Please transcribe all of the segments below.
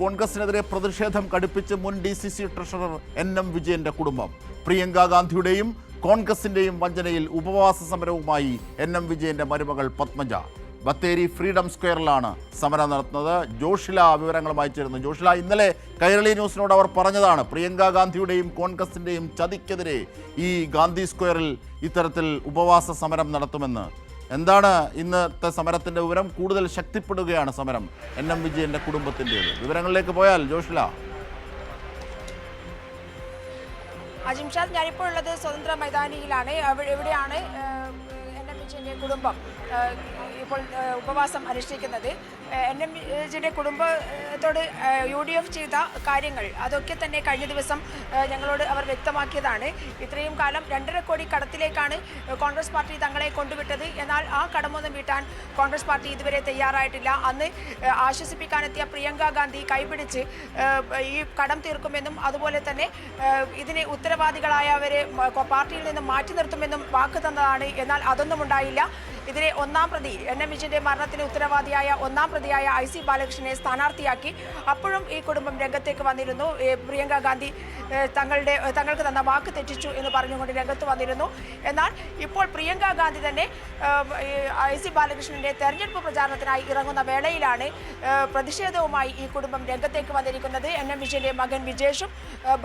കോൺഗ്രസിനെതിരെ പ്രതിഷേധം കടുപ്പിച്ച് മുൻ DCC treasurer NM വിജയന്റെ കുടുംബം. പ്രിയങ്ക ഗാന്ധിയുടെയും കോൺഗ്രസിന്റെയും വഞ്ചനയിൽ ഉപവാസ സമരവുമായി NM വിജയന്റെ മരുമകൾ പത്മജ. ബത്തേരി ഫ്രീഡം സ്ക്വയറിലാണ് സമരം നടത്തുന്നത്. ജോഷില വിവരങ്ങളുമായി ചേരുന്നു. ജോഷില, ഇന്നലെ കൈരളി ന്യൂസിനോട് അവർ പറഞ്ഞതാണ് പ്രിയങ്ക ഗാന്ധിയുടെയും കോൺഗ്രസിന്റെയും ചതിക്കെതിരെ ഈ ഗാന്ധി സ്ക്വയറിൽ ഇത്തരത്തിൽ ഉപവാസ സമരം നടത്തുമെന്ന്. എന്താണ് ഇന്നത്തെ സമരത്തിന്റെ വിവരം? കൂടുതൽ ശക്തിപ്പെടുകയാണ് സമരം NM വിജയന്റെ കുടുംബത്തിൻ്റെത്. വിവരങ്ങളിലേക്ക് പോയാൽ ജോഷില. അജിംഷാദ്, ഞാനിപ്പോൾ ഉള്ളത് സ്വതന്ത്ര മൈതാനിയിലാണ്. എവിടെയാണ് NM വിജയന്റെ കുടുംബം ഇപ്പോൾ ഉപവാസം അനുഷ്ഠിക്കുന്നത്. NM വിജയന്റെ കുടുംബത്തോട് UDF ചെയ്ത കാര്യങ്ങൾ അതൊക്കെ തന്നെ കഴിഞ്ഞ ദിവസം ഞങ്ങളോട് അവർ വ്യക്തമാക്കിയതാണ്. ഇത്രയും കാലം 2.5 കോടി കടത്തിലേക്കാണ് കോൺഗ്രസ് പാർട്ടി തങ്ങളെ കൊണ്ടുവിട്ടത്. എന്നാൽ ആ കടമൊന്നും വീട്ടാൻ കോൺഗ്രസ് പാർട്ടി ഇതുവരെ തയ്യാറായിട്ടില്ല. അന്ന് ആശ്വസിപ്പിക്കാനെത്തിയ പ്രിയങ്ക ഗാന്ധി കൈപിടിച്ച് ഈ കടം തീർക്കുമെന്നും അതുപോലെ തന്നെ ഇതിന് ഉത്തരവാദികളായവരെ പാർട്ടിയിൽ നിന്ന് മാറ്റി നിർത്തുമെന്നും വാക്ക് തന്നതാണ്. എന്നാൽ അതൊന്നും ഉണ്ടായില്ല. ഇതിലെ ഒന്നാം പ്രതി NM വിജയന്റെ മരണത്തിന് ഉത്തരവാദിയായ ഒന്നാം പ്രതിയായ IC ബാലകൃഷ്ണനെ സ്ഥാനാർത്ഥിയാക്കി. അപ്പോഴും ഈ കുടുംബം രംഗത്തേക്ക് വന്നിരുന്നു. പ്രിയങ്ക ഗാന്ധി തങ്ങൾക്ക് തന്ന വാക്ക് തെറ്റിച്ചു എന്ന് പറഞ്ഞുകൊണ്ട് രംഗത്ത് വന്നിരുന്നു. എന്നാൽ ഇപ്പോൾ പ്രിയങ്ക ഗാന്ധി തന്നെ IC ബാലകൃഷ്ണന്റെ തെരഞ്ഞെടുപ്പ് പ്രചാരണത്തിനായി ഇറങ്ങുന്ന വേളയിലാണ് പ്രതിഷേധവുമായി ഈ കുടുംബം രംഗത്തേക്ക് വന്നിരിക്കുന്നത്. NM വിജയന്റെ മകൻ വിജേഷും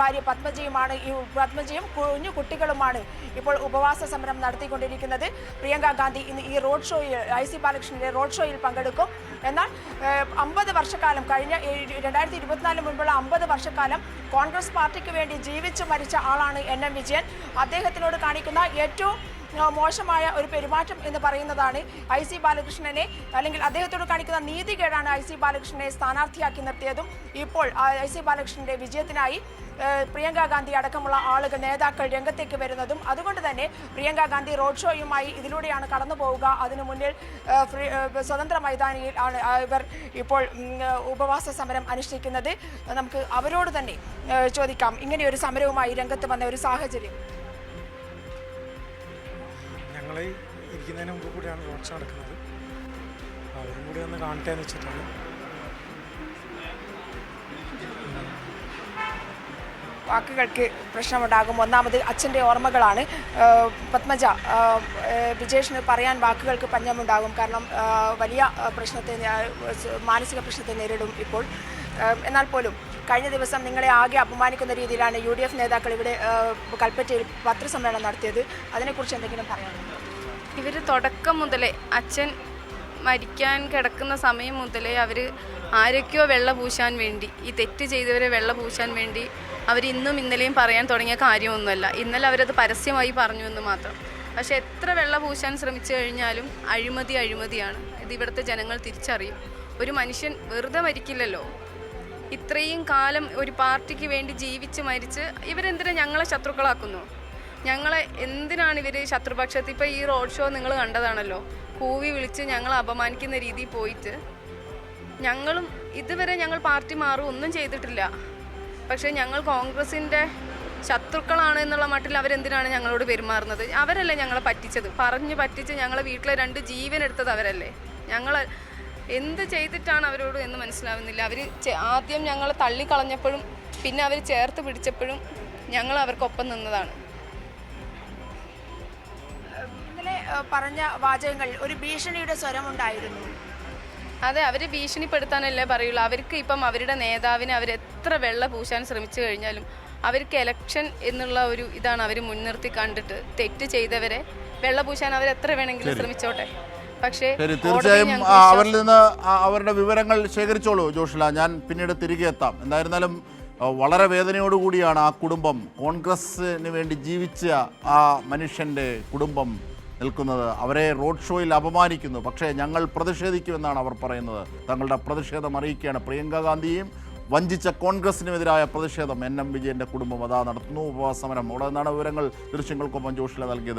ഭാര്യ പത്മജയും കുഞ്ഞു കുട്ടികളുമാണ് ഇപ്പോൾ ഉപവാസ സമരം നടത്തിക്കൊണ്ടിരിക്കുന്നത്. പ്രിയങ്ക ഗാന്ധി ഇന്ന് ഈ റോഡ് ഷോയിൽ IC ബാലകൃഷ്ണന്റെ റോഡ് ഷോയിൽ പങ്കെടുക്കും. എന്നാൽ 50 വർഷക്കാലം കഴിഞ്ഞ 2024 മുൻപുള്ള 50 വർഷക്കാലം കോൺഗ്രസ് പാർട്ടിക്ക് വേണ്ടി ജീവിച്ചു മരിച്ച ആളാണ് NM വിജയൻ. അദ്ദേഹത്തിനോട് കാണിക്കുന്ന ഏറ്റവും മോശമായ ഒരു പെരുമാറ്റം എന്ന് പറയുന്നതാണ് IC ബാലകൃഷ്ണനെ, അല്ലെങ്കിൽ അദ്ദേഹത്തോട് കാണിക്കുന്ന നീതികേടാണ് IC ബാലകൃഷ്ണനെ സ്ഥാനാർത്ഥിയാക്കി നിർത്തിയതും. ഇപ്പോൾ IC ബാലകൃഷ്ണന്റെ വിജയത്തിനായി പ്രിയങ്ക ഗാന്ധി അടക്കമുള്ള നേതാക്കൾ രംഗത്തേക്ക് വരുന്നതും. അതുകൊണ്ട് തന്നെ പ്രിയങ്ക ഗാന്ധി റോഡ് ഷോയുമായി ഇതിലൂടെയാണ് കടന്നു പോവുക. അതിനു മുന്നിൽ സ്വതന്ത്ര മൈതാനിയിൽ ആണ് ഇവർ ഇപ്പോൾ ഉപവാസ സമരം അനുഷ്ഠിക്കുന്നത്. നമുക്ക് അവരോട് തന്നെ ചോദിക്കാം, ഇങ്ങനെയൊരു സമരവുമായി രംഗത്ത് വന്ന ഒരു സാഹചര്യം. ഞങ്ങൾ ഇരിക്കുന്നതിന് മുമ്പ് കൂടിയാണ് റോഡ് ഷോ നടക്കുന്നത്. അവരും കൂടി ഒന്ന് കാണട്ടെ എന്ന് വെച്ചിട്ടാണ്. വാക്കുകൾക്ക് പ്രശ്നമുണ്ടാകും. ഒന്നാമത് അച്ഛൻ്റെ ഓർമ്മകളാണ്. പത്മജ, വിജേഷിന് പറയാൻ വാക്കുകൾക്ക് പഞ്ഞമുണ്ടാകും. കാരണം വലിയ മാനസിക പ്രശ്നത്തെ നേരിടും ഇപ്പോൾ. എന്നാൽ പോലും കഴിഞ്ഞ ദിവസം നിങ്ങളെ ആകെ അപമാനിക്കുന്ന രീതിയിലാണ് UDF നേതാക്കൾ ഇവിടെ കൽപ്പറ്റയിൽ പത്രസമ്മേളനം നടത്തിയത്. അതിനെക്കുറിച്ച് എന്തെങ്കിലും പറയാനുണ്ടോ? ഇവർ തുടക്കം മുതലേ, അച്ഛൻ മരിക്കാൻ കിടക്കുന്ന സമയം മുതലേ അവർ ആരൊക്കെയോ വെള്ള പൂശാൻ വേണ്ടി, ഈ തെറ്റ് ചെയ്തവരെ വെള്ള പൂശാൻ വേണ്ടി അവർ ഇന്നും ഇന്നലെയും പറയാൻ തുടങ്ങിയ കാര്യമൊന്നുമല്ല. ഇന്നലെ അവരത് പരസ്യമായി പറഞ്ഞു എന്ന് മാത്രം. പക്ഷെ എത്ര വെള്ള പൂശാൻ ശ്രമിച്ചു കഴിഞ്ഞാലും അഴിമതിയാണ്. ഇത് ഇവിടുത്തെ ജനങ്ങൾ തിരിച്ചറിയും. ഒരു മനുഷ്യൻ വെറുതെ മരിക്കില്ലല്ലോ. ഇത്രയും കാലം ഒരു പാർട്ടിക്ക് വേണ്ടി ജീവിച്ച് മരിച്ച് ഇവരെന്തിനാ ഞങ്ങളെ ശത്രുക്കളാക്കുന്നു? ഞങ്ങളെ എന്തിനാണ് ഇവർ ശത്രുപക്ഷത്ത്? ഇപ്പോൾ ഈ റോഡ് ഷോ നിങ്ങൾ കണ്ടതാണല്ലോ. കൂവി വിളിച്ച് ഞങ്ങളെ അപമാനിക്കുന്ന രീതിയിൽ പോയിട്ട് ഞങ്ങളും ഇതുവരെ ഞങ്ങൾ പാർട്ടി മാറും ഒന്നും ചെയ്തിട്ടില്ല. പക്ഷേ ഞങ്ങൾ കോൺഗ്രസിൻ്റെ ശത്രുക്കളാണ് എന്നുള്ള മട്ടിൽ അവരെന്തിനാണ് ഞങ്ങളോട് പെരുമാറുന്നത്? അവരല്ലേ ഞങ്ങളെ പറ്റിച്ചത്. പറഞ്ഞ് പറ്റിച്ച് ഞങ്ങളെ വീട്ടിലെ 2 ജീവൻ എടുത്തത് അവരല്ലേ. ഞങ്ങൾ എന്ത് ചെയ്തിട്ടാണ് അവരോട് എന്ന് മനസ്സിലാവുന്നില്ല. അവർ ആദ്യം ഞങ്ങളെ തള്ളിക്കളഞ്ഞപ്പോഴും പിന്നെ അവർ ചേർത്ത് പിടിച്ചപ്പോഴും ഞങ്ങൾ അവർക്കൊപ്പം നിന്നതാണ്. ഇന്നലെ പറഞ്ഞ വാചകങ്ങൾ ഒരു ഭീഷണിയുടെ സ്വരമുണ്ടായിരുന്നു. അതെ, അവർ ഭീഷണിപ്പെടുത്താനല്ലേ പറയുള്ളൂ. അവർക്ക് ഇപ്പം അവരുടെ നേതാവിനെ അവരെത്ര വെള്ള പൂശാൻ ശ്രമിച്ചു കഴിഞ്ഞാലും അവർക്ക് എലക്ഷൻ എന്നുള്ള ഒരു ഇതാണ് അവർ മുൻനിർത്തി കണ്ടിട്ട് തെറ്റ് ചെയ്തവരെ വെള്ള പൂശാൻ അവരെത്ര വേണമെങ്കിലും ശ്രമിച്ചോട്ടെ. പക്ഷേ തീർച്ചയായും അവരിൽ നിന്ന് അവരുടെ വിവരങ്ങൾ ശേഖരിച്ചോളൂ ജോഷില. ഞാൻ പിന്നീട് തിരികെ എത്താം. എന്തായിരുന്നാലും വളരെ വേദനയോടുകൂടിയാണ് ആ കുടുംബം, കോൺഗ്രസിന് വേണ്ടി ജീവിച്ച ആ മനുഷ്യൻ്റെ കുടുംബം നിൽക്കുന്നത്. അവരെ റോഡ് ഷോയിൽ അപമാനിക്കുന്നു. പക്ഷേ ഞങ്ങൾ പ്രതിഷേധിക്കുമെന്നാണ് അവർ പറയുന്നത്. തങ്ങളുടെ പ്രതിഷേധം അറിയിക്കുകയാണ്. പ്രിയങ്ക ഗാന്ധിയെയും വഞ്ചിച്ച കോൺഗ്രസിനുമെതിരായ പ്രതിഷേധം NM വിജയന്റെ കുടുംബം അതാ നടത്തുന്നു. ഉപവാസ സമരം. അവിടെ നിന്നാണ് വിവരങ്ങൾ ദൃശ്യങ്ങൾക്കൊപ്പം ജോഷില നൽകിയത്.